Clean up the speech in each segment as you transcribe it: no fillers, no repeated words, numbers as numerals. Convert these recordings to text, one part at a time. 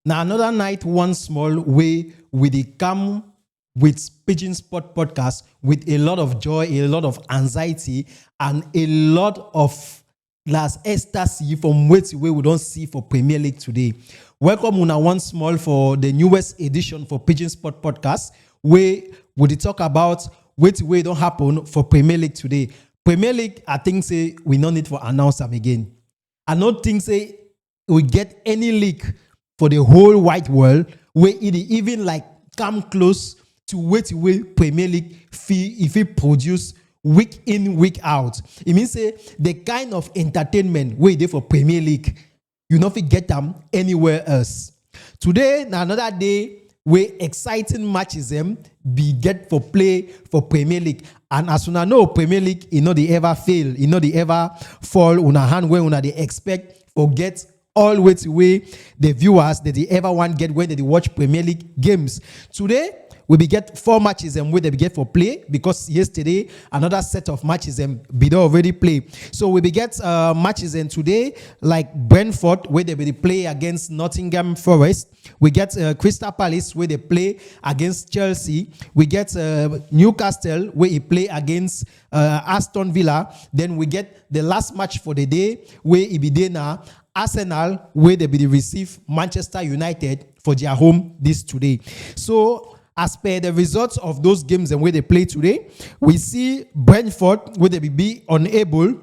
Now, another night, one small way with the come with Pigeon Spot podcast with a lot of joy, a lot of anxiety, and a lot of last ecstasy from way we don't see for Premier League today. Welcome una once more for the newest edition for Pigeon Spot podcast, where we talk about what way don't happen for Premier League today. Premier League, I think say we no need for announce them again. I don't think say we get any league for the whole wide world where it even like come close to what way Premier League fee if it produce week in, week out. It means say the kind of entertainment we dey for Premier League, you not get them anywhere else. Today, na another day where exciting matches them be get for play for Premier League. And as una know, Premier League, you know they ever fail, you know they ever fall una hand where una they expect or get all way to way the viewers that they ever want get when they watch Premier League games. Today, we be get 4 matches and where they be get for play because yesterday another set of matches and be already play. So we be get matches and today like Brentford where they be play against Nottingham Forest. We get Crystal Palace where they play against Chelsea. We get Newcastle where he play against Aston Villa. Then we get the last match for the day where he be there now. Arsenal where they be receive Manchester United for their home this today. So as per the results of those games and where they play today, we see Brentford where they be unable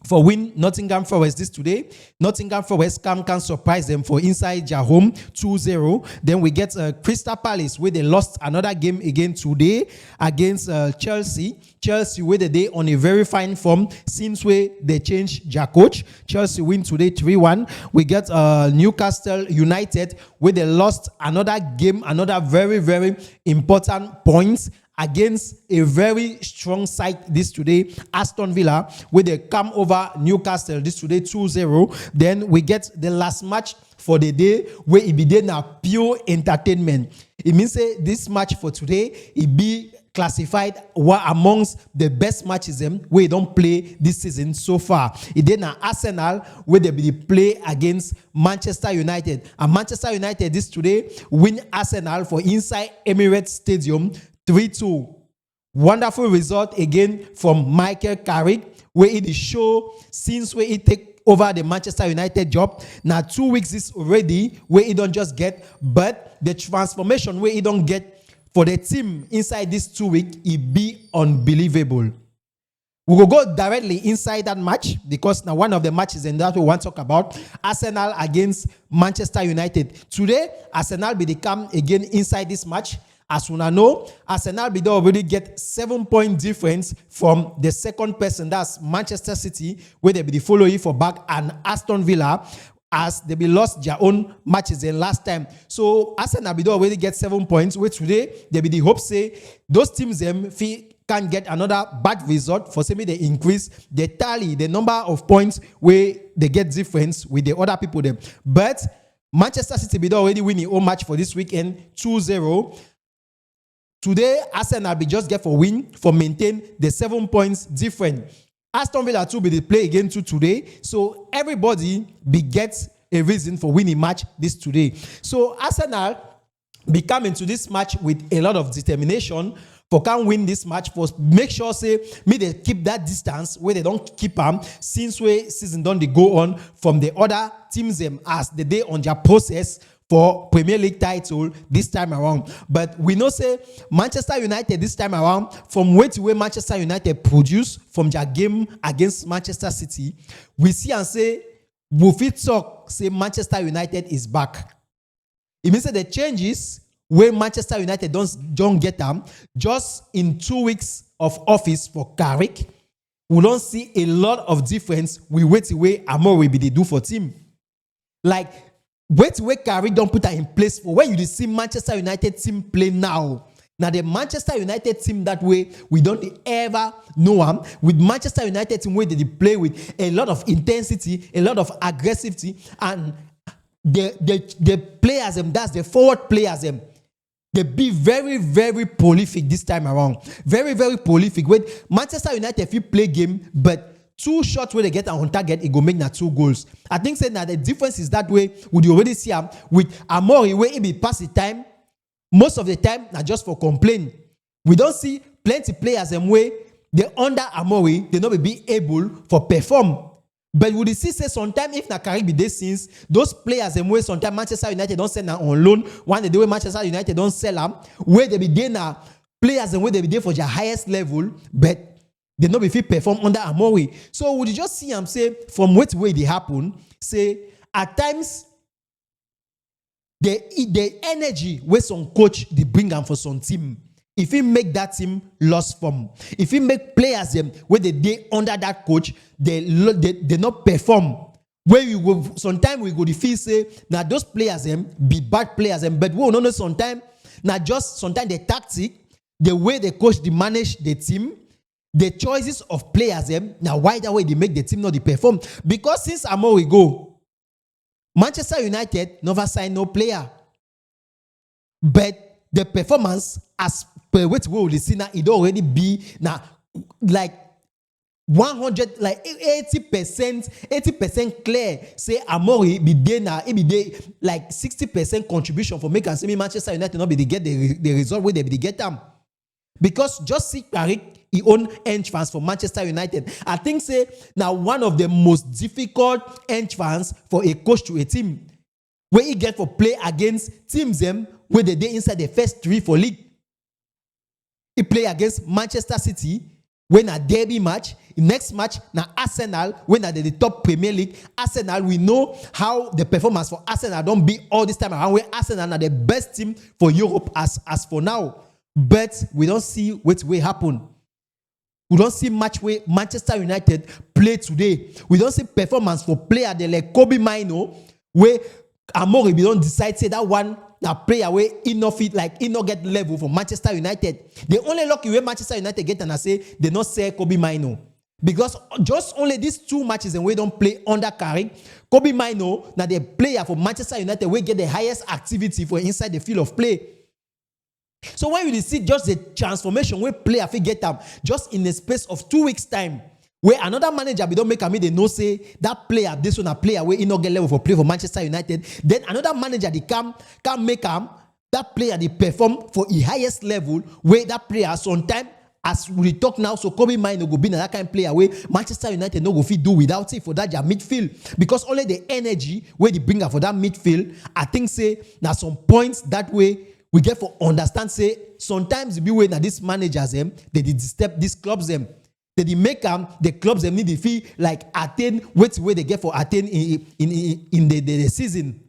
for win Nottingham Forest this today. Nottingham Forest can surprise them for inside their home 2-0. Then we get Crystal Palace where they lost another game again today against Chelsea. Chelsea where they on a very fine form since where they changed their coach. Chelsea win today 3-1. We get Newcastle United where they lost another game, another very, very important points against a very strong side this today, Aston Villa, where they come over Newcastle this today 2-0. Then we get the last match for the day where it be there now pure entertainment. It means say this match for today, it be classified amongst the best matches where they don't play this season so far. It did now Arsenal where they be play against Manchester United. And Manchester United this today win Arsenal for inside Emirates Stadium 3-2. Wonderful result again from Michael Carrick, where it is show since where he take over the Manchester United job. Now 2 weeks is already where he don't just get, but the transformation where he don't get for the team inside this 2 weeks, it be unbelievable. We will go directly inside that match because now one of the matches and that we want to talk about Arsenal against Manchester United. Today, Arsenal will come again inside this match. As we know, Arsenal be already get 7-point difference from the second person, that's Manchester City, where they be the following for back, and Aston Villa, as they be lost their own matches the last time. So Arsenal be already get 7 points, where today they be the hope say those teams can get another bad result for saying they increase the tally, the number of points where they get difference with the other people them. But Manchester City be already winning all match for this weekend 2-0. Today, Arsenal be just get for win for maintain the 7 points different. Aston Villa too be the play again too today. So everybody be get a reason for winning match this today. So Arsenal be coming to this match with a lot of determination for can win this match for make sure say me they keep that distance where they don't keep them since we season done they go on from the other teams them as the day on their process for Premier League title this time around. But we know say Manchester United this time around, from way to way Manchester United produce from their game against Manchester City, we see and say, we fit talk, say Manchester United is back. It means that the changes where Manchester United don't get them, just in 2 weeks of office for Carrick, we don't see a lot of difference. We wait the way Amore be they do for team. Like, wait where Carrick don't put that in place for when you see Manchester United team play now. Now the Manchester United team that way, we don't ever know them. With Manchester United team where they play with a lot of intensity, a lot of aggressivity, and the players them, that's the forward players them. They be very, very prolific this time around. Very, very prolific. When Manchester United if you play game, but 2 shots where they get on target, it go make na 2 goals. I think say that the difference is that way. Would you already see with Amori where it be pass the time? Most of the time, not just for complain. We don't see plenty players them way they under Amori, they not be able for perform. But would you see say sometimes if na Caribbean be since those players them way sometimes Manchester United don't send on loan, one the way Manchester United don't sell them, where they be there na players and where they be there for their highest level, but they not be fit perform under Amori. So would you just see them say from what way they happen, say at times the energy where some coach they bring them for some team. If he make that team lost form, if he make players them where they under that coach, they not perform. Where you go, sometimes we go to feel say now those players them be bad players them, but we don't know sometimes not just sometimes the tactic, the way the coach they manage the team, the choices of players them now why that way they make the team not perform. Because since Amori go, Manchester United never sign no player, but the performance as per what we will see now, it already be now like 100, like 80% clear. Say Amori be there now, it be there like 60% contribution for making say Manchester United not be they get the result where they be get them. Because just see Carrick, he own entrance for Manchester United. I think say now one of the most difficult entrance for a coach to a team where he get for play against teams them where they inside the first 3 for league. He play against Manchester City when a derby match. Next match na Arsenal when at the top Premier League. Arsenal, we know how the performance for Arsenal don't be all this time around. Where Arsenal are the best team for Europe as for now. But we don't see what will happen. We don't see match where Manchester United play today. We don't see performance for player they like Kobe Mino where Amori we don't decide say that one na player where he not fit like he not get level for Manchester United. The only lucky way Manchester United get and I say they not sell Kobe Mino. Because just only these 2 matches and we don't play under Carrick. Kobe Mino now the player for Manchester United will get the highest activity for inside the field of play. So when you see just the transformation where player fit get up just in the space of 2 weeks time, where another manager we don't make a they know say that player this one a player where he not get level for play for Manchester United, then another manager they can make that player they perform for the highest level where that player sometimes as we talk now, so Kobe Mino go be that kind of player where Manchester United no go fit do without it for that their midfield, because only the energy where they bring up for that midfield, I think say now some points that way we get for understand say sometimes be way that these managers them they disturb these clubs them. They make the clubs them need to feel like attain what way they get for attain in the season.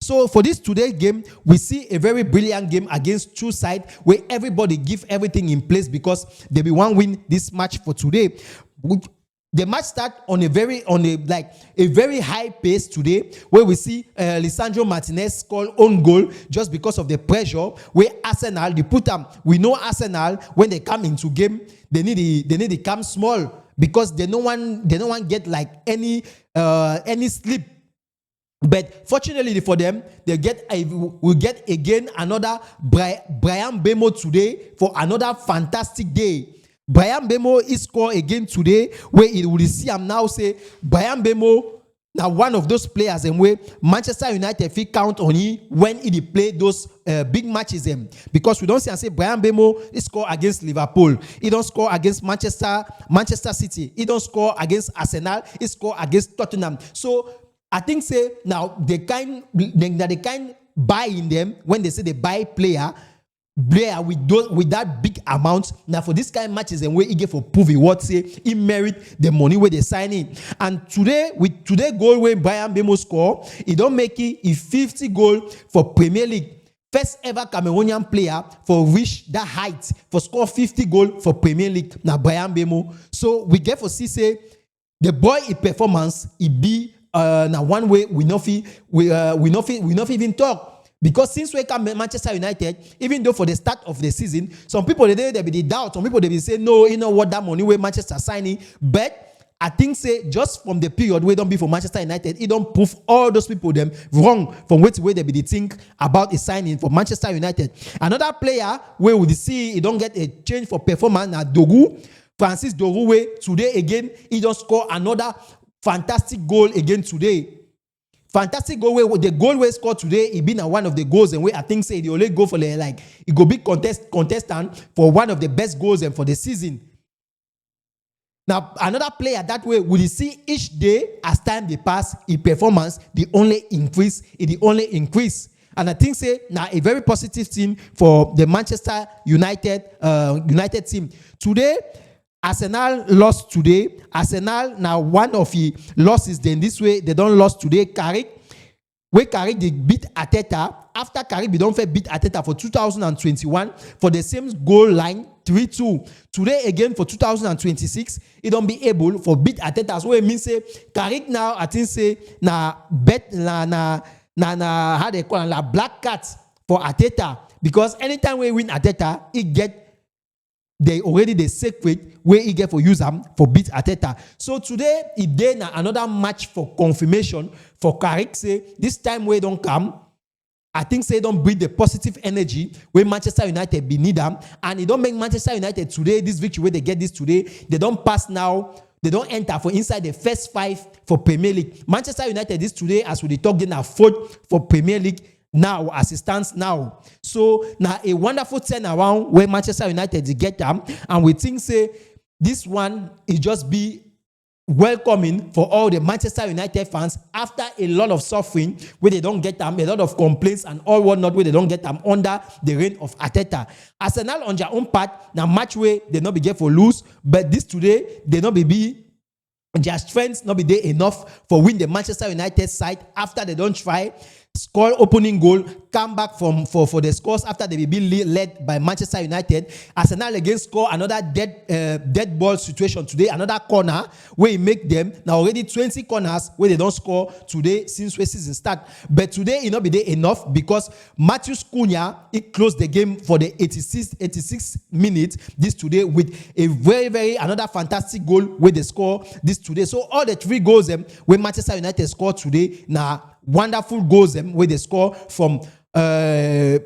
So for this today game, we see a very brilliant game against 2 sides where everybody give everything in place because they be one win this match for today. The match start on a very high pace today, where we see Lisandro Martinez score own goal just because of the pressure. Where Arsenal they put them. We know Arsenal when they come into game, they need to come small because they don't want get like any sleep. But fortunately for them, we get again another Brian Bemo today for another fantastic day. Brian Bemo is score again today, where it will see him now say Brian Bemo now one of those players and where Manchester United feel count on him when he play those big matches them, because we don't see and say Brian Bemo he score against Liverpool, he don't score against Manchester City, he don't score against Arsenal, he score against Tottenham. So I think say now they kind buy in them when they say they buy player with that big amount. Now for this kind of matches and where he get for prove it what say he merit the money where they sign in. And today with today goal where Brian Bemo score, he don't make it 50 goal for Premier League. First ever Cameroonian player for reach that height for score 50 goal for Premier League. Now Brian Bemo. So we get for see say the boy in performance he be now one way we not even talk. Because since we come Manchester United, even though for the start of the season, some people they be the doubt, some people they will say no, you know what, that money where Manchester signing. But I think say just from the period where don't be for Manchester United, it don't prove all those people them wrong from which way they be think about a signing for Manchester United. Another player where we see he don't get a change for performance na Dogu. Francis Dorouwe today again, he just scored another fantastic goal again today. Fantastic goal where the goal we scored today, it been one of the goals and where I think say the only go for like it go be contestant for one of the best goals and for the season. Now another player that way will you see each day as time they pass, his performance the only increase. And I think say now a very positive thing for the Manchester United team today. Arsenal lost today. Arsenal now one of the losses. Then this way they don't lost today. Carrick they beat Arteta. After Carrick they don't beat Arteta for 2021 for the same goal line 3-2. Today again for 2026 it don't be able for beat Arteta. So it means say Carrick now I think say na bet na how they call it, black cat for Arteta, because anytime we win Arteta it get they already the secret where he get for use them for beat Arteta. So today it then another match for confirmation for Carrick. Say this time we don't come. I think say don't bring the positive energy where Manchester United be need them, and it don't make Manchester United today this victory where they get this today. They don't pass now. They don't enter for inside the first 5 for Premier League. Manchester United this today as we talk they now 4th for Premier League. Now, as it stands now. So, now a wonderful turnaround where Manchester United get them. And we think, say, this one is just be welcoming for all the Manchester United fans after a lot of suffering where they don't get them, a lot of complaints and all whatnot where they don't get them under the reign of Arteta. Arsenal on their own part, now match way, they not be get for lose, but this today, they not be their strengths not be there enough for win the Manchester United side after they don't try. Score opening goal, come back for the scores after they be led by Manchester United. Arsenal again score another dead ball situation today, another corner where he make them now already 20 corners where they don't score today since the season start. But today it not be there enough because Matheus Cunha it closed the game for the 86 minutes this today with a very another fantastic goal where they score this today. So all the 3 goals where Manchester United score today now. Wonderful goals where they score from Brian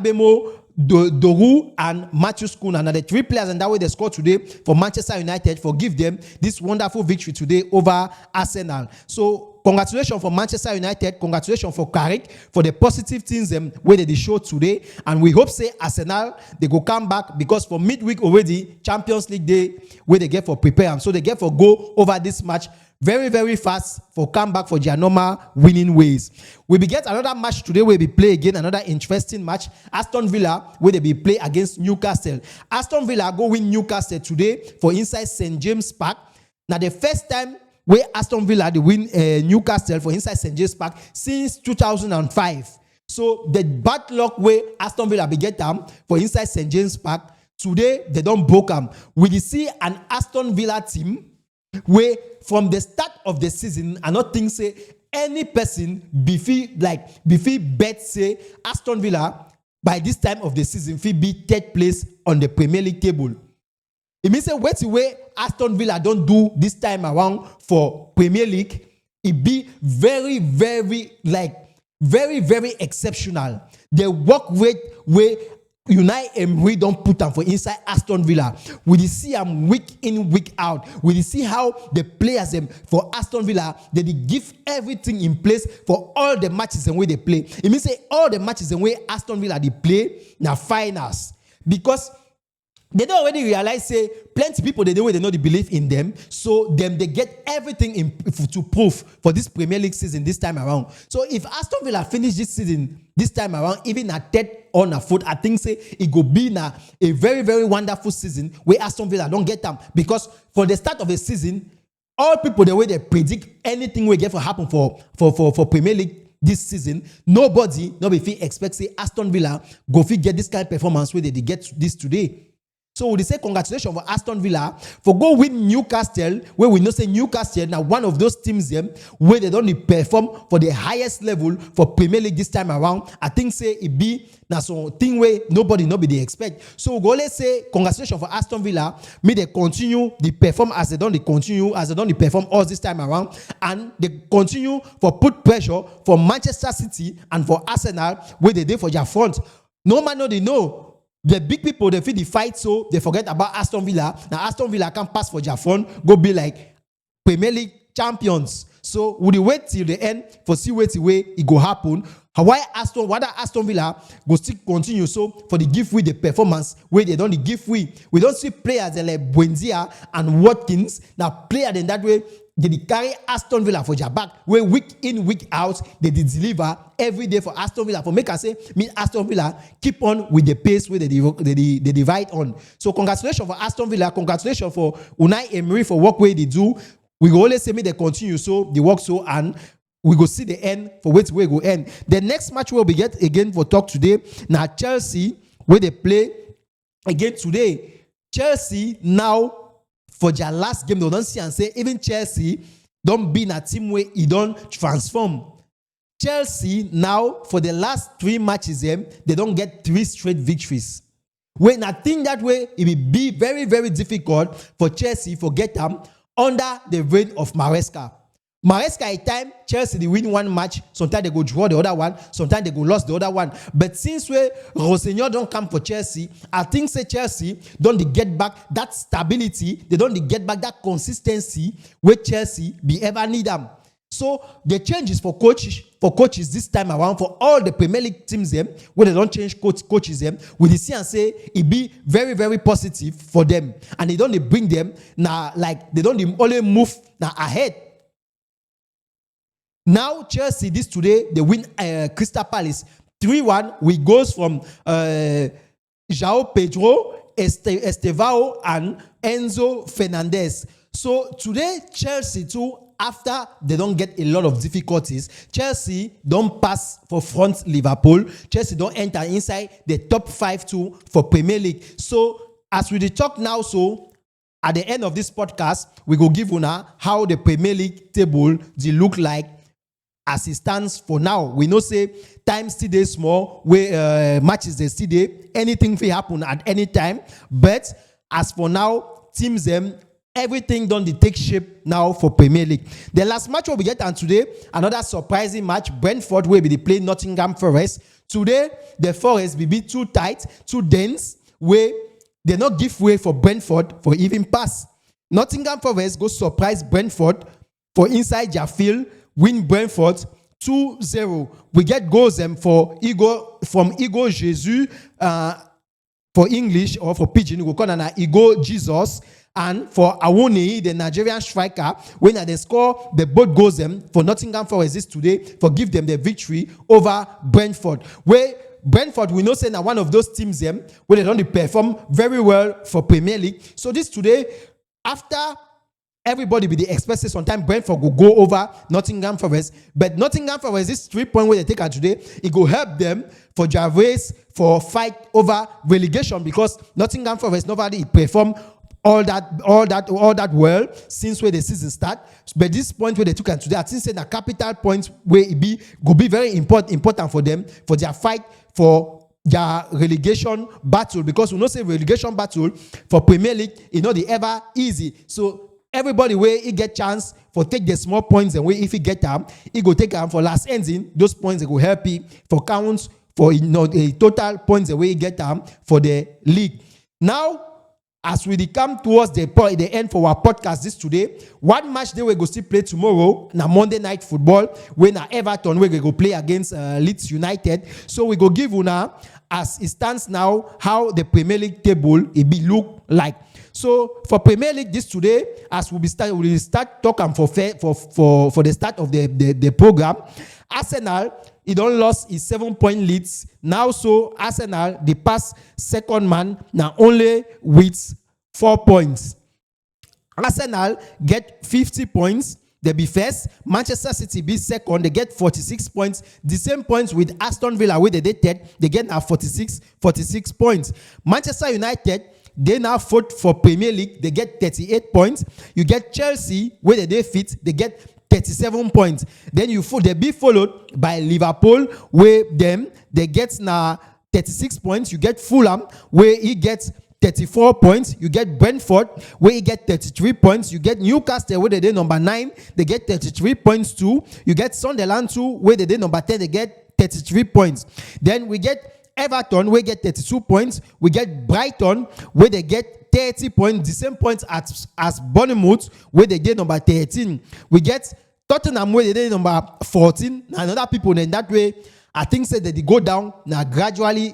Bemo, Doru and Matheus Cunha. Now the 3 players and that way they score today for Manchester United for give them this wonderful victory today over Arsenal. So congratulations for Manchester United, congratulations for Carrick for the positive things where they show today, and we hope say Arsenal they go come back because for midweek already Champions League day where they get for prepare, so they get for go over this match very fast for come back for their normal winning ways. We be get another match today where we play again another interesting match. Aston Villa where they be play against Newcastle. Aston Villa go win Newcastle today for inside St. James Park. Now the first time where Aston Villa they win Newcastle for inside St. James Park since 2005. So the bad luck where Aston Villa be get them for inside St. James Park today they don't broke them. We see an Aston Villa team where from the start of the season, I not think say any person before bet say Aston Villa by this time of the season will be 3rd place on the Premier League table. It means say what's the way Aston Villa don't do this time around for Premier League, it be very exceptional. The work rate where Unai Emery don't put them for inside Aston Villa. We see them week in, week out. We see how the players for Aston Villa they give everything in place for all the matches and way they play. It means say all the matches and way Aston Villa they play now finals because they don't already realize say plenty people they know they believe in them, so them they get everything to prove for this Premier League season this time around. So if Aston Villa finish this season this time around even at 3rd on a foot, I think say it go be now a very wonderful season where Aston Villa don't get them, because for the start of the season all people the way they predict anything will get for happen for Premier League this season, nobody expects say Aston Villa go fit get this kind of performance where they get this today. So we say congratulations for Aston Villa for go win Newcastle, where we know say Newcastle now one of those teams where they don't perform for the highest level for Premier League this time around. I think say it be now something where nobody expect. So we go let's say congratulations for Aston Villa. May they continue the perform as they don't perform all this time around, and they continue for put pressure for Manchester City and for Arsenal where they did for their front. No man know they know. The big people, they feel the fight, so they forget about Aston Villa. Now Aston Villa can pass for Jaffon, go be like Premier League champions. So would you wait till the end for see wait the way it go happen? Why Aston Villa go still continue so for the give we the performance where they don't the give we don't see players like Buendia and Watkins now player in that way they carry Aston Villa for their back where week in week out they deliver every day for Aston Villa for make us say me Aston Villa keep on with the pace where they divide on. So congratulations for Aston Villa, congratulations for Unai Emery for work where they do. We go always say me they continue so they work so and we go see the end for which way go end. The next match where we get again for talk today. Now Chelsea, where they play again today. Chelsea now for their last game, they don't see and say even Chelsea don't be in a team where it don't transform. Chelsea now for the last 3 matches, they don't get 3 straight victories. When I think that way, it will be very, very difficult for Chelsea for get them under the reign of Maresca. Maresca at time, Chelsea they win 1 match, sometimes they go draw the other one, sometimes they go lose the other one. But since Rossegnon don't come for Chelsea, I think say Chelsea don't get back that stability, they don't get back that consistency where Chelsea be ever need them. So the changes for coaches this time around for all the Premier League teams them where they don't change coaches them, we see and say it be very, very positive for them. And they don't bring them now like they don't only move now ahead. Now Chelsea this today they win Crystal Palace 3-1. We goes from João Pedro, Estevao and Enzo Fernandez. So today Chelsea too, after they don't get a lot of difficulties, Chelsea don't pass for front Liverpool. Chelsea don't enter inside the top 5 too for Premier League. So as we talk now, so at the end of this podcast, we go give una how the Premier League table they look like as it stands for now. We know say time still dey small, where matches they still dey, anything will happen at any time. But as for now, teams them everything done the take shape now for Premier League. The last match we get and today, another surprising match. Brentford will be play Nottingham Forest. Today, the Forest will be too tight, too dense, where they not give way for Brentford for even pass. Nottingham Forest go surprise Brentford for inside their field, win Brentford 2-0. We get goals for Igor Jesus for English or for Pidgin. We call it Igor Jesus. And for Awoni, the Nigerian striker, when they score the both goals for Nottingham Forest this today, for give them the victory over Brentford. Where Brentford, we know say now one of those teams where they don't perform very well for Premier League. So this today, after everybody be the expected sometimes Brentford will go over Nottingham Forest. But Nottingham Forest, this 3 point where they take out today, it will help them for their race for fight over relegation because Nottingham Forest nobody perform all that well since where the season start. But this point where they took and today, I think say the capital points where it will be very important for them for their fight for their relegation battle, because we know say relegation battle for Premier League is not the ever easy. So everybody where he get chance for take the small points and where if he get them, he go take them for last ending. Those points they go help you for counts for the total points the way he get them for the league. Now, as we come towards the end for our podcast this today, one match they will go still play tomorrow, na Monday Night Football, when na Everton we go play against Leeds United. So we go give una as it stands now how the Premier League table it be look like. So for Premier League this today, as we start talking for the start of the program, Arsenal he don't lost his 7-point leads. Now so Arsenal they pass second man now only with 4 points. Arsenal get 50 points. They be first. Manchester City be second. They get 46 points. The same points with Aston Villa where they did third. They get now 46 points. Manchester United they now fought for Premier League. They get 38 points. You get Chelsea where they did fifth. They get 37 points. Then they be followed by Liverpool where they get now 36 points. You get Fulham where he gets 34 points. You get Brentford where he get 33 points. You get Newcastle where they did number 9. They get 33 points too. You get Sunderland too where they did number 10. They get 33 points. Then we get Everton, we get 32 points. We get Brighton, where they get 30 points, the same points as Bournemouth, where they get number 13. We get Tottenham, where they get number 14. And other people, in that way, I think say that they go down now gradually.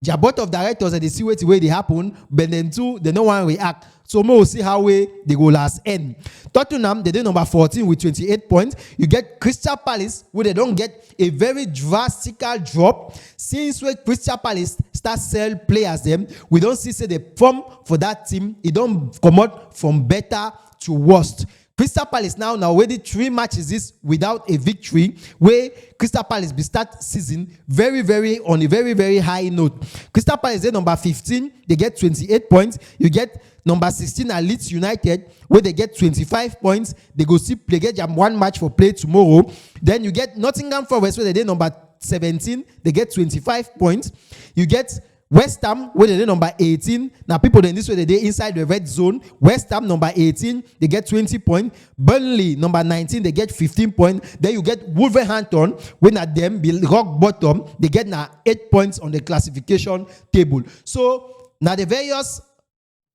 The board of directors and they see what the way they happen, but then too, they don't want to react. So we will see how way they go last end. Tottenham, they did number 14 with 28 points. You get Crystal Palace, where they don't get a very drastic drop. Since when Crystal Palace start sell players them, we don't see say they form for that team. It don't come out from better to worst. Crystal Palace now already 3 matches this without a victory, where Crystal Palace be start season on a very high note. Crystal Palace is number 15, they get 28 points. You get number 16 at Leeds United, where they get 25 points. They go see play get jam 1 match for play tomorrow. Then you get Nottingham Forest, where they did number 17, they get 25 points. You get West Ham, where they number 18. Now, people then this way they inside the red zone. West Ham, number 18, they get 20 points. Burnley, number 19, they get 15 points. Then you get Wolverhampton, when at them be rock bottom, they get now 8 points on the classification table. So, now the various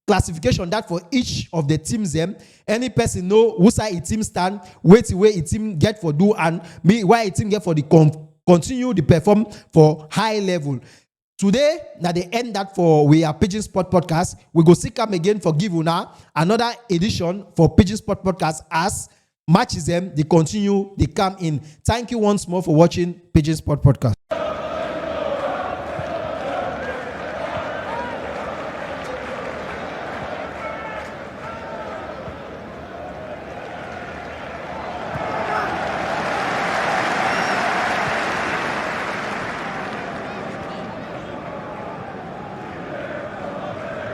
classification that for each of the teams them, any person know who side a team stand, where a team get for do, and why a team get for the continue to perform for high level. Today, now they end that for we are Pigeon Sport Podcast. We go see come again for give you now another edition for Pigeon Sport Podcast as matches them, they continue, they come in. Thank you once more for watching Pigeon Sport Podcast.